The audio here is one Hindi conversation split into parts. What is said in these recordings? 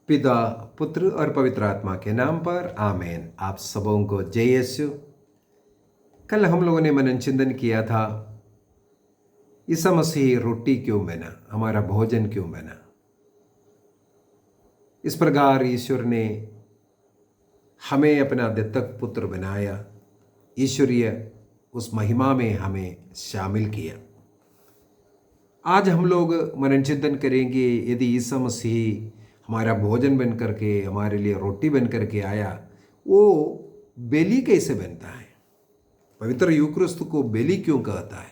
पिता, पुत्र और पवित्र आत्मा के नाम पर आमीन। आप सबों को जय यीशु। कल हम लोगों ने मनन चिंतन किया था, ईसा मसीह रोटी क्यों बना, हमारा भोजन क्यों बना। इस प्रकार ईश्वर ने हमें अपना दत्तक पुत्र बनाया, ईश्वरीय उस महिमा में हमें शामिल किया। आज हम लोग मनन चिंतन करेंगे, यदि ईसा मसीह हमारा भोजन बन करके, हमारे लिए रोटी बन करके आया, वो बेली कैसे बनता है। पवित्र यूक्रिस्त को बेली क्यों कहता है,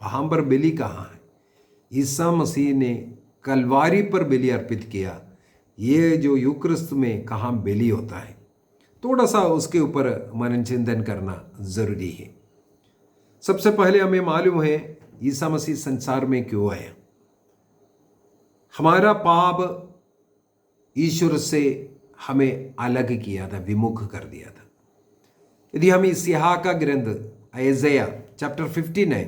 वहाँ पर बेली कहाँ है। ईसा मसीह ने कलवारी पर बेली अर्पित किया, ये जो यूक्रिस्त में कहाँ बेली होता है, थोड़ा सा उसके ऊपर मनन चिंतन करना ज़रूरी है। सबसे पहले हमें मालूम है ईसा मसीह संसार में क्यों आया। हमारा पाप ईश्वर से हमें अलग किया था, विमुख कर दिया था। यदि हम यशायाह का ग्रंथ यशायाह चैप्टर 59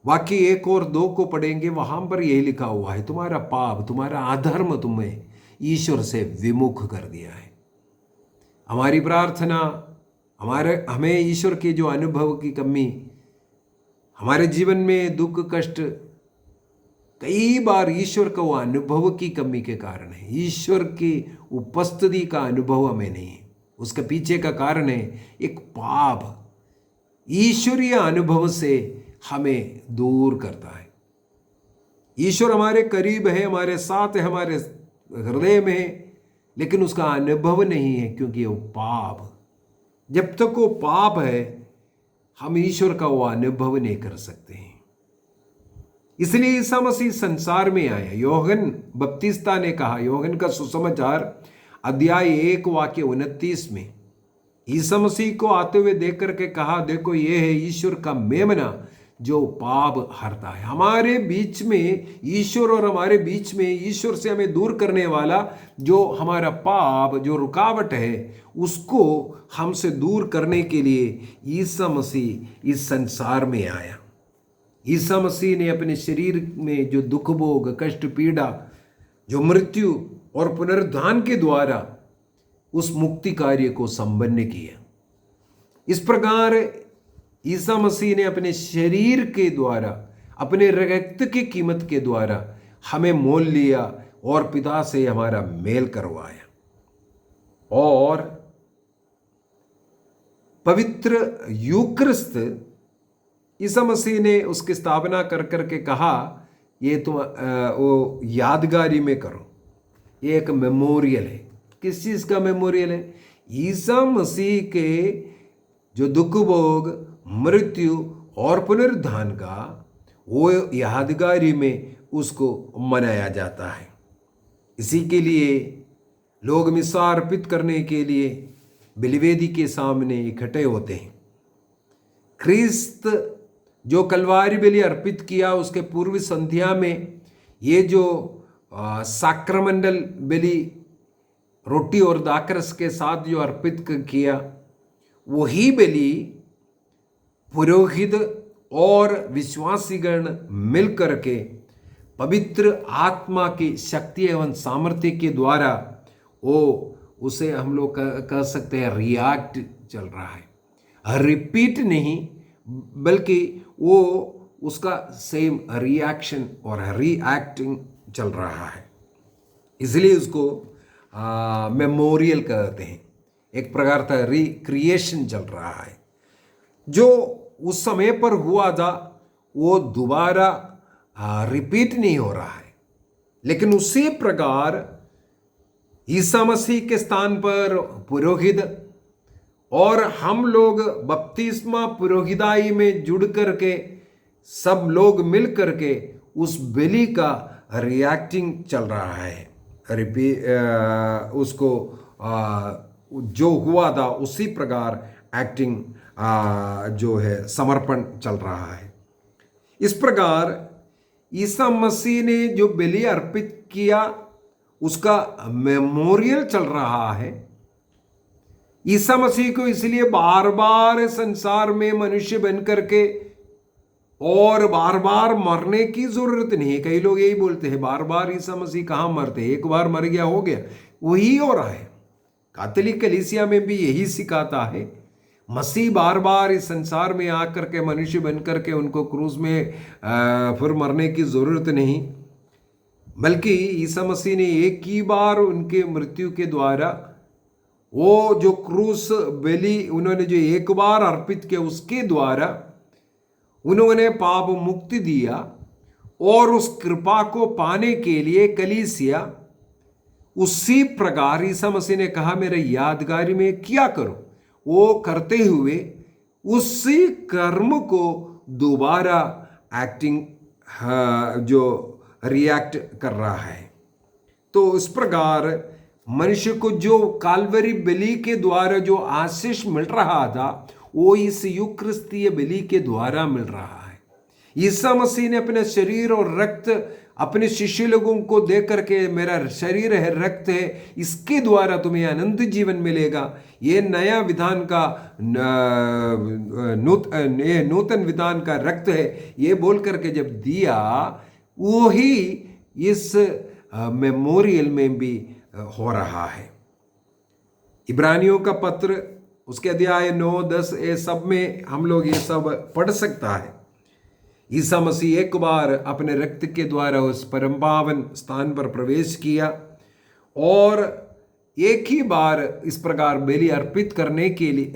वाक्य 1 और 2 को पढ़ेंगे, वहां पर यही लिखा हुआ है, तुम्हारा पाप, तुम्हारा अधर्म तुम्हें ईश्वर से विमुख कर दिया है। हमारी प्रार्थना, हमें ईश्वर के जो अनुभव की कमी, हमारे जीवन में दुख कष्ट, कई बार ईश्वर का वो अनुभव की कमी के कारण है। ईश्वर की उपस्थिति का अनुभव हमें नहीं है। उसके पीछे का कारण है एक पाप, ईश्वरीय अनुभव से हमें दूर करता है। ईश्वर हमारे करीब है, हमारे साथ है, हमारे हृदय में है, लेकिन उसका अनुभव नहीं है, क्योंकि वो पाप, जब तक वो पाप है हम ईश्वर का वो अनुभव नहीं कर सकते हैं। इसलिए ईसा मसीह संसार में आया। योहन बपतिस्ता ने कहा, योहन का सुसमाचार अध्याय 1 वाक्य 29 में ईसा मसीह को आते हुए देख करके कहा, देखो ये है ईश्वर का मेमना जो पाप हरता है। हमारे बीच में ईश्वर और हमारे बीच में ईश्वर से हमें दूर करने वाला जो हमारा पाप, जो रुकावट है, उसको हमसे दूर करने के लिए ईसा मसीह इस संसार में आया। ईसा मसीह ने अपने शरीर में जो दुख भोग, कष्ट, पीड़ा, जो मृत्यु और पुनरुत्थान के द्वारा उस मुक्ति कार्य को संपन्न किया। इस प्रकार ईसा मसीह ने अपने शरीर के द्वारा, अपने रक्त की कीमत के द्वारा हमें मोल लिया और पिता से हमारा मेल करवाया। और पवित्र यूक्रिस्त ईसा मसीह ने उसकी स्थापना कर करके कहा, ये तुम वो यादगारी में करो। ये एक मेमोरियल है। किस चीज़ का मेमोरियल है? ईसा मसीह के जो दुख भोग, मृत्यु और पुनरुत्थान का, वो यादगारी में उसको मनाया जाता है। इसी के लिए लोग मिसा अर्पित करने के लिए बलिवेदी के सामने इकट्ठे होते हैं। ख्रिस्त जो कलवारी बलि अर्पित किया, उसके पूर्व संध्या में ये जो साक्रमेंटल बलि रोटी और दाखरस के साथ जो अर्पित किया, वही बलि पुरोहित और विश्वासीगण मिलकर के पवित्र आत्मा की शक्ति एवं सामर्थ्य के द्वारा वो उसे हम लोग कह सकते हैं रिएक्ट चल रहा है। रिपीट नहीं, बल्कि वो उसका सेम रिएक्शन और रिएक्टिंग चल रहा है। इसलिए उसको मेमोरियल कहते हैं। एक प्रकार का रिक्रिएशन चल रहा है। जो उस समय पर हुआ था वो दोबारा रिपीट नहीं हो रहा है, लेकिन उसी प्रकार ईसा मसीह के स्थान पर पुरोहित और हम लोग बपतिस्मा पुरोहिताई में जुड़ करके सब लोग मिल करके उस बलि का रिएक्टिंग चल रहा है। उसको जो हुआ था उसी प्रकार एक्टिंग जो है समर्पण चल रहा है। इस प्रकार ईसा मसीह ने जो बलि अर्पित किया उसका मेमोरियल चल रहा है। ईसा मसीह को इसलिए बार बार संसार में मनुष्य बन करके और बार बार मरने की जरूरत नहीं है। कई लोग यही बोलते हैं बार बार ईसा मसीह कहाँ मरते हैं, एक बार मर गया हो गया। वही हो रहा है, कैथोलिक कलीसिया में भी यही सिखाता है। मसीह बार बार इस संसार में आकर के मनुष्य बन करके उनको क्रूस में फिर मरने की जरूरत नहीं, बल्कि ईसा मसीह ने एक ही बार उनके मृत्यु के द्वारा वो जो क्रूस बलि उन्होंने जो एक बार अर्पित किया उसके द्वारा उन्होंने पाप मुक्ति दिया। और उस कृपा को पाने के लिए कलीसिया उसी प्रकार ईसा मसीह ने कहा मेरे यादगारी में किया करो, वो करते हुए उसी कर्म को दोबारा एक्टिंग जो रिएक्ट कर रहा है। तो इस प्रकार मनुष्य को जो काल्वरी बलि के द्वारा जो आशीष मिल रहा था वो इस यूक्रिस्तीय बलि के द्वारा मिल रहा है। ईसा मसीह ने अपने शरीर और रक्त अपने शिष्य लोगों को दे करके मेरा शरीर है, रक्त है, इसके द्वारा तुम्हें अनंत जीवन मिलेगा, ये नया विधान का नूतन विधान का रक्त है, ये बोल करके जब दिया वो ही इस मेमोरियल में भी हो रहा है। इब्रानियों का पत्र उसके अध्याय 9, 10 ये सब में हम लोग ये सब पढ़ सकता है। ईसा मसीह एक बार अपने रक्त के द्वारा उस परम पावन स्थान पर प्रवेश किया और एक ही बार इस प्रकार बलि अर्पित करने के लिए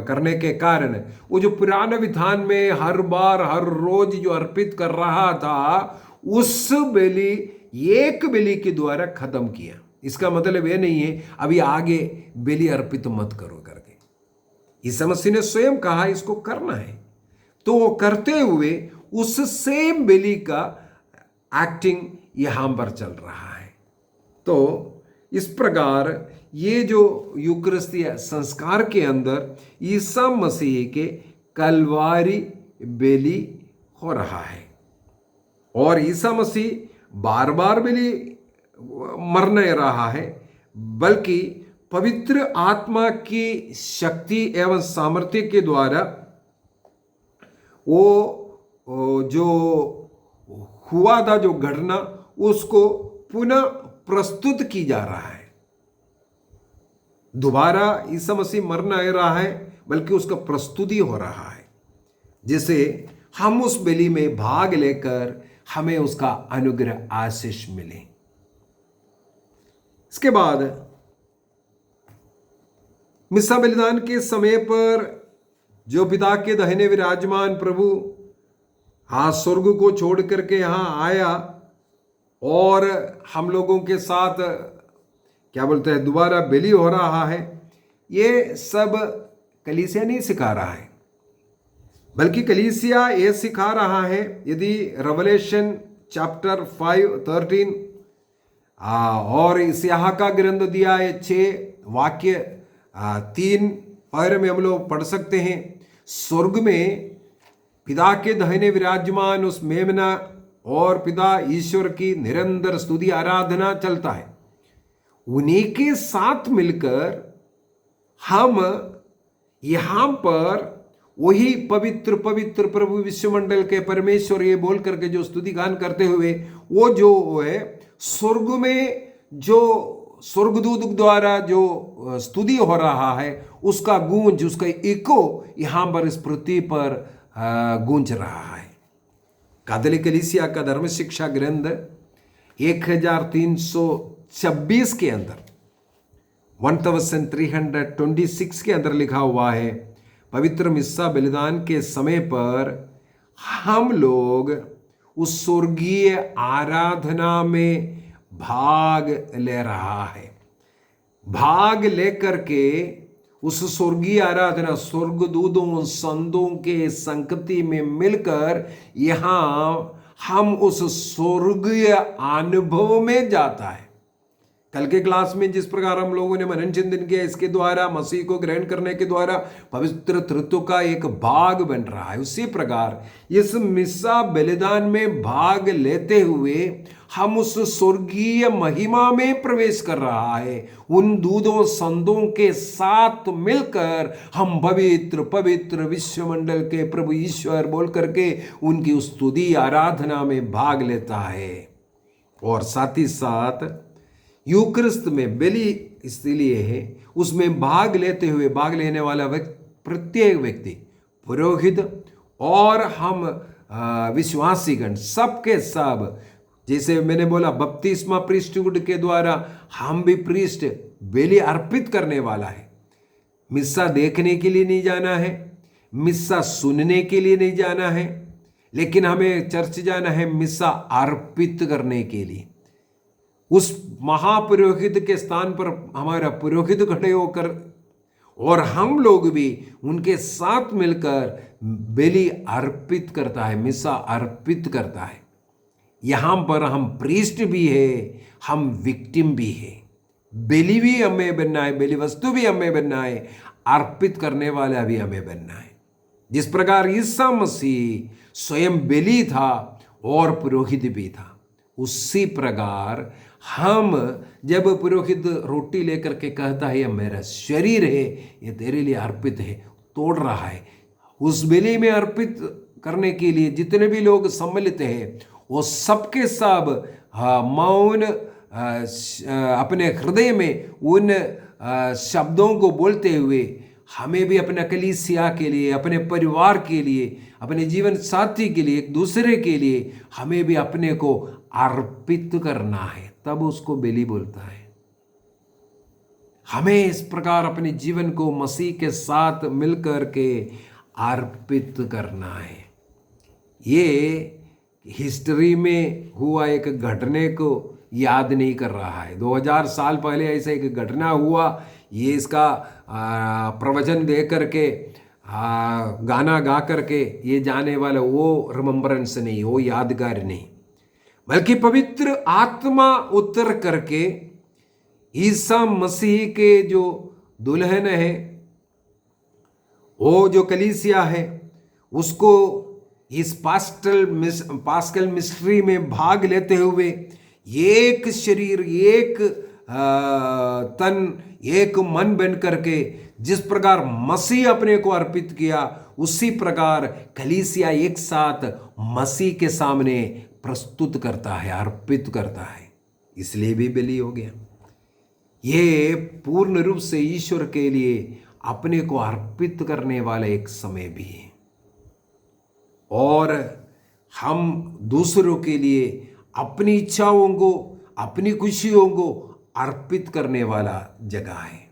करने के कारण वो जो पुराने विधान में हर बार हर रोज जो अर्पित कर रहा था उस बलि एक बलि के द्वारा खत्म किया। इसका मतलब ये नहीं है अभी आगे बलि अर्पित मत करो करके। ईसा मसीह ने स्वयं कहा इसको करना है, तो वो करते हुए उस सेम बलि का एक्टिंग यहां पर चल रहा है। तो इस प्रकार ये जो यूकरिस्तीय संस्कार के अंदर ईसा मसीह के कलवारी बलि हो रहा है और ईसा मसीह बार बार बलि मर नहीं रहा है, बल्कि पवित्र आत्मा की शक्ति एवं सामर्थ्य के द्वारा वो जो हुआ था जो घटना उसको पुनः प्रस्तुत की जा रहा है। दोबारा ईसा मसीह मर नहीं रहा है, बल्कि उसका प्रस्तुति हो रहा है, जिसे हम उस बलि में भाग लेकर हमें उसका अनुग्रह आशीष मिले। इसके बाद मिस्सा बलिदान के समय पर जो पिता के दाहिने विराजमान प्रभु स्वर्ग को छोड़ करके यहाँ आया और हम लोगों के साथ क्या बोलते हैं दोबारा बलि हो रहा है, ये सब कलीसिया नहीं सिखा रहा है, बल्कि कलीसिया ये सिखा रहा है। यदि रेवलेशन चैप्टर 5:13 और इस्याह का ग्रंथ दिया है 6 वाक्य 3 पैर में हम लोग पढ़ सकते हैं। स्वर्ग में पिता के दाहिने विराजमान उस मेमना और पिता ईश्वर की निरंतर स्तुति आराधना चलता है। उन्हीं के साथ मिलकर हम यहां पर वही पवित्र पवित्र प्रभु विश्वमंडल के परमेश्वर ये बोल करके जो स्तुति गान करते हुए वो जो है स्वर्ग में जो स्वर्गदूत द्वारा जो स्तुति हो रहा है उसका गूंज, उसका इको यहां पर इस पृथ्वी पर गूंज रहा है। कैथोलिक कलीसिया का धर्म शिक्षा ग्रंथ 1326 के अंदर 1326 के अंदर लिखा हुआ है, पवित्र मिस्सा बलिदान के समय पर हम लोग उस स्वर्गीय आराधना में भाग ले रहा है। भाग लेकर के उस स्वर्गीय आराधना स्वर्गदूतों संतों के संगति में मिलकर यहां हम उस स्वर्गीय अनुभव में जाता है। कल के क्लास में जिस प्रकार हम लोगों ने मनन चिंतन किया, इसके द्वारा मसीह को ग्रहण करने के द्वारा पवित्र तृत्व का एक भाग बन रहा है, उसी प्रकार इस मिस्सा बलिदान में भाग लेते हुए हम उस स्वर्गीय महिमा में प्रवेश कर रहा है। उन दूतों संतों के साथ मिलकर हम पवित्र पवित्र विश्वमंडल के प्रभु ईश्वर बोल करके उनकी स्तुति आराधना में भाग लेता है। और साथ ही साथ यूक्रिस्त में बलि इसलिए है, उसमें भाग लेने वाला प्रत्येक व्यक्ति, पुरोहित और हम विश्वासीगण सबके सब, जैसे मैंने बोला बपतिस्मा प्रीस्टहुड के द्वारा हम भी प्रीस्ट बलि अर्पित करने वाला है। मिस्सा देखने के लिए नहीं जाना है, मिस्सा सुनने के लिए नहीं जाना है, लेकिन हमें चर्च जाना है मिस्सा अर्पित करने के लिए। उस महापुरोहित के स्थान पर हमारा पुरोहित खड़े होकर और हम लोग भी उनके साथ मिलकर बलि अर्पित करता है, मिस्सा अर्पित करता है। यहाँ पर हम प्रीस्ट भी है, हम विक्टिम भी है। बलि भी हमें बनना है, बलि वस्तु भी हमें बनना है, अर्पित करने वाला भी हमें बनना है। जिस प्रकार ईसा मसीह स्वयं बलि था और पुरोहित भी था, उसी प्रकार हम जब पुरोहित रोटी लेकर के कहता है यह मेरा शरीर है, ये तेरे लिए अर्पित है, तोड़ रहा है, उस बलि में अर्पित करने के लिए जितने भी लोग सम्मिलित हैं वो सबके सब मौन अपने हृदय में उन शब्दों को बोलते हुए हमें भी अपने कलीसिया के लिए, अपने परिवार के लिए, अपने जीवन साथी के लिए, एक दूसरे के लिए हमें भी अपने को अर्पित करना है, तब उसको बलि बोलता है। हमें इस प्रकार अपने जीवन को मसीह के साथ मिलकर के अर्पित करना है। ये हिस्ट्री में हुआ एक घटने को याद नहीं कर रहा है। 2000 साल पहले ऐसा एक घटना हुआ, ये इसका प्रवचन दे करके गाना गा करके ये जाने वाला वो रिमेम्बरेंस नहीं, वो यादगार नहीं, बल्कि पवित्र आत्मा उतर करके ईसा मसीह के जो दुल्हन है, वो जो कलीसिया है, उसको इस पास्कल मिस्ट्री में भाग लेते हुए एक शरीर, एक तन, एक मन बन करके जिस प्रकार मसीह अपने को अर्पित किया, उसी प्रकार कलीसिया एक साथ मसीह के सामने प्रस्तुत करता है, अर्पित करता है। इसलिए भी बलि हो गया। ये पूर्ण रूप से ईश्वर के लिए अपने को अर्पित करने वाला एक समय भी है, और हम दूसरों के लिए अपनी इच्छाओं को, अपनी खुशियों को अर्पित करने वाला जगह है।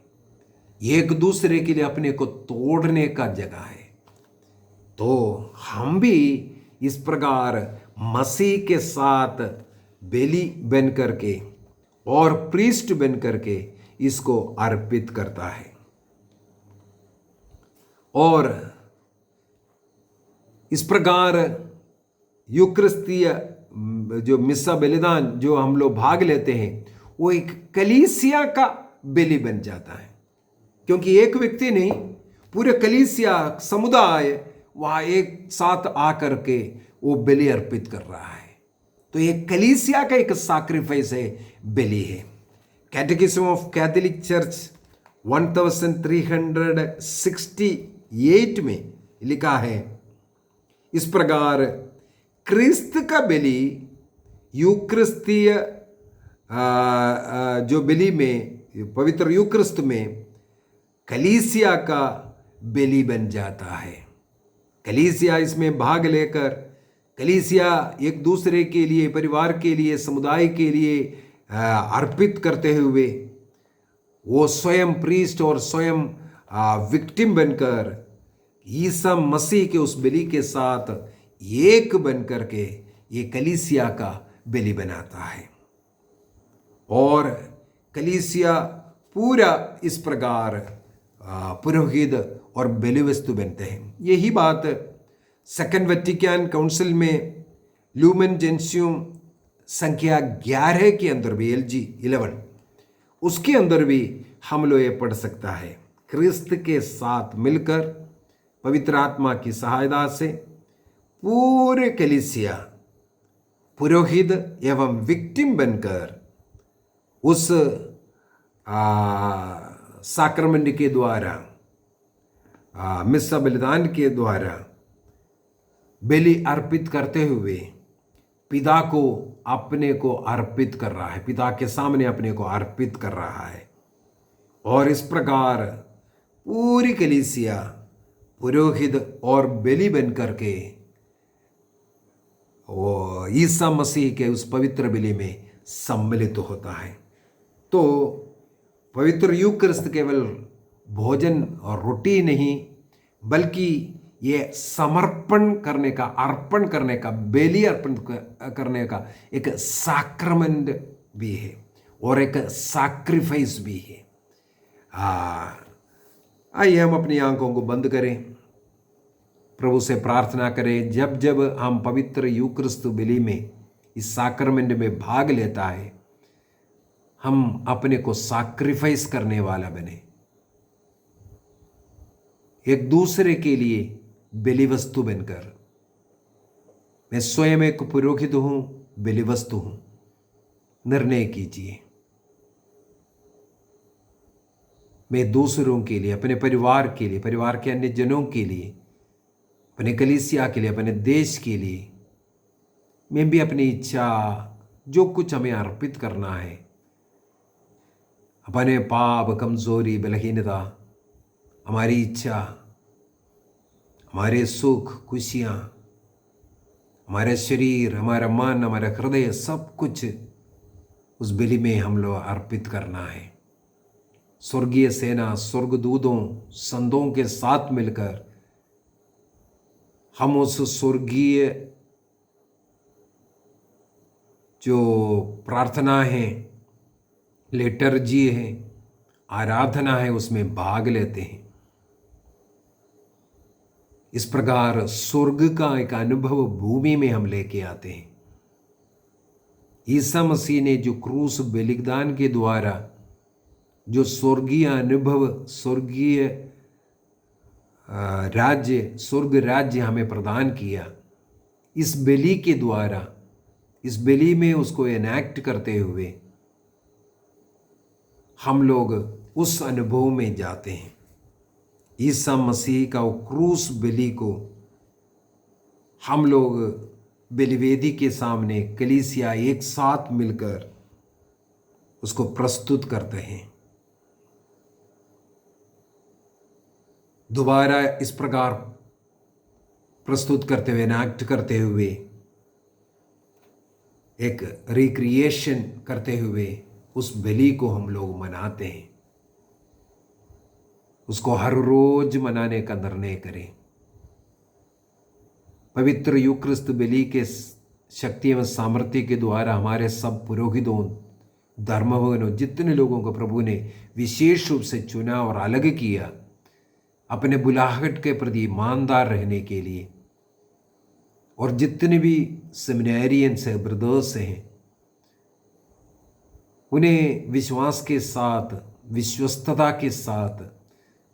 एक दूसरे के लिए अपने को तोड़ने का जगह है। तो हम भी इस प्रकार मसीह के साथ बलि बन करके और प्रीस्ट बन करके इसको अर्पित करता है। और इस प्रकार यूक्रिस्तीय जो मिस्सा बलिदान जो हम लोग भाग लेते हैं, वो एक कलीसिया का बलि बन जाता है, क्योंकि एक व्यक्ति नहीं, पूरे कलीसिया समुदाय वहाँ एक साथ आकर के वो बलि अर्पित कर रहा है। तो ये कलीसिया का एक सैक्रिफाइस है, बलि है। कैटेकिज्म ऑफ कैथोलिक चर्च 1368 में लिखा है इस प्रकार, क्रिस्त का बलि यूक्रिस्तीय जो बलि में, पवित्र यूक्रिस्त में कलीसिया का बलि बन जाता है। कलीसिया इसमें भाग लेकर, कलीसिया एक दूसरे के लिए, परिवार के लिए, समुदाय के लिए अर्पित करते हुए वो स्वयं प्रीस्ट और स्वयं विक्टिम बनकर ईसा मसीह के उस बलि के साथ एक बन करके ये कलीसिया का बलि बनाता है। और कलीसिया पूरा इस प्रकार पुरोहित और बलि वस्तु बनते हैं। यही बात सेकंड वेटिकन काउंसिल में ल्यूमेन जेंसियम संख्या 11 के अंदर भी LG 11 उसके अंदर भी हम लोग ये पढ़ सकता है, क्रिस्त के साथ मिलकर पवित्र आत्मा की सहायता से पूरे कलीसिया पुरोहित एवं विक्टिम बनकर उस साक्रमेंट के द्वारा, मिस्सा बलिदान के द्वारा बलि अर्पित करते हुए पिता को अपने को अर्पित कर रहा है, पिता के सामने अपने को अर्पित कर रहा है। और इस प्रकार पूरी कलीसिया पुरोहित और बलि बन करके वो ईसा मसीह के उस पवित्र बलि में सम्मिलित होता है। तो पवित्र यूकरिस्त केवल भोजन और रोटी नहीं, बल्कि ये समर्पण करने का, अर्पण करने का, बलि अर्पण करने का एक साक्रमेंट भी है और एक सैक्रिफाइस भी है। आइए हम अपनी आंखों को बंद करें, प्रभु से प्रार्थना करें। जब जब हम पवित्र यूकरिस्त बलि में, इस साक्रमेंट में भाग लेता है, हम अपने को सैक्रिफाइस करने वाला बने, एक दूसरे के लिए बलि वस्तु बनकर। मैं स्वयं एक पुरोहित हूं, बलि वस्तु हूं। निर्णय कीजिए, मैं दूसरों के लिए, अपने परिवार के लिए, परिवार के अन्य जनों के लिए, अपने कलीसिया के लिए, अपने देश के लिए, मैं भी अपनी इच्छा, जो कुछ हमें अर्पित करना है, अपने पाप, कमजोरी, बलहीनता, हमारी इच्छा, हमारे सुख, खुशियाँ, हमारे शरीर, हमारा मन, हमारा हृदय, सब कुछ उस बलि में हम लोग अर्पित करना है। स्वर्गीय सेना, स्वर्गदूतों, संतों के साथ मिलकर हम उस स्वर्गीय जो प्रार्थना है, लिटर्जी है, आराधना है, उसमें भाग लेते हैं। इस प्रकार स्वर्ग का एक अनुभव भूमि में हम लेके आते हैं। ईसा मसीह ने जो क्रूस बलिदान के द्वारा जो स्वर्गीय अनुभव, स्वर्गीय राज्य, स्वर्ग राज्य हमें प्रदान किया, इस बलि के द्वारा, इस बलि में उसको एनैक्ट करते हुए हम लोग उस अनुभव में जाते हैं। ईसा मसीह का क्रूस बलि को हम लोग बलिवेदी के सामने कलीसिया एक साथ मिलकर उसको प्रस्तुत करते हैं। दोबारा इस प्रकार प्रस्तुत करते हुए, एनैक्ट करते हुए, एक रिक्रिएशन करते हुए उस बलि को हम लोग मनाते हैं। उसको हर रोज मनाने का निर्णय करें। पवित्र यूक्रिस्त बलि के शक्ति एवं सामर्थ्य के द्वारा हमारे सब पुरोहितों, धर्मभवनों, जितने लोगों को प्रभु ने विशेष रूप से चुना और अलग किया अपने बुलाहट के प्रति ईमानदार रहने के लिए, और जितने भी सेमिनारियंस हैं, ब्रदर्स हैं, उन्हें विश्वास के साथ, विश्वस्तता के साथ,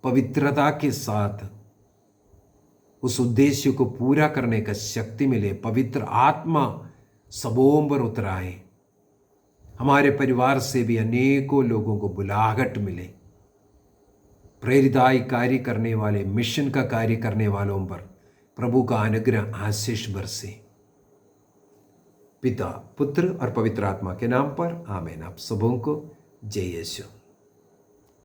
पवित्रता के साथ उस उद्देश्य को पूरा करने का शक्ति मिले। पवित्र आत्मा सबों पर उतराए। हमारे परिवार से भी अनेकों लोगों को बुलाहट मिले। प्रेरिताई कार्य करने वाले, मिशन का कार्य करने वालों पर प्रभु का अनुग्रह, आशीष बरसे। पिता, पुत्र और पवित्र आत्मा के नाम पर आमीन। आप सबों को जय यीशु।